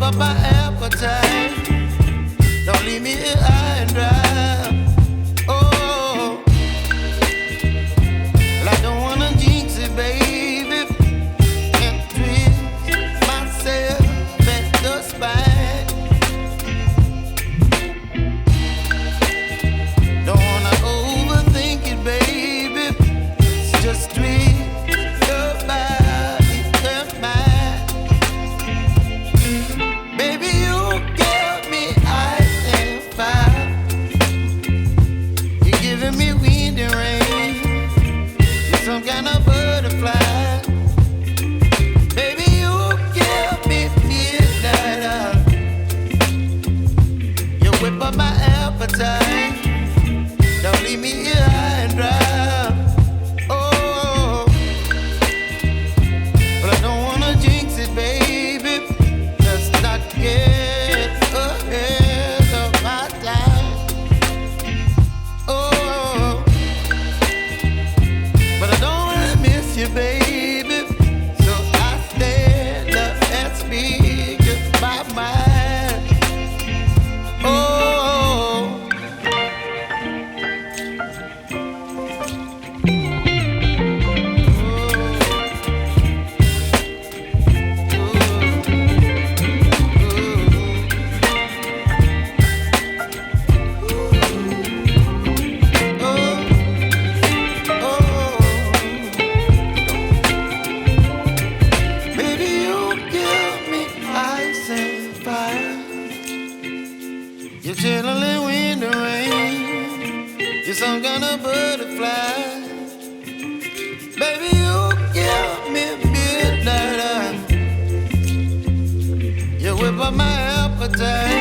up my appetite. Don't leave me here high and dry. Oh, well, I don't wanna jinx it, baby, and twist myself at the spine. Don't wanna overthink it, baby. It's just twist your body and mine. Baby, you give me ice and fire. You're giving me wind and rain. You're some kind of butterfly. Baby, you give me midnight. You whip up my appetite. Don't leave me here high and dry. Oh, but I don't wanna jinx it, baby. Let's not get ahead of my time. Oh, but I don't wanna miss you, baby. So I stand up and speak my mind. Oh. Baby, you give me ice and fire. You're chilling wind and rain. You're some kind of butterfly. Baby, you give me midnight. You whip up my appetite.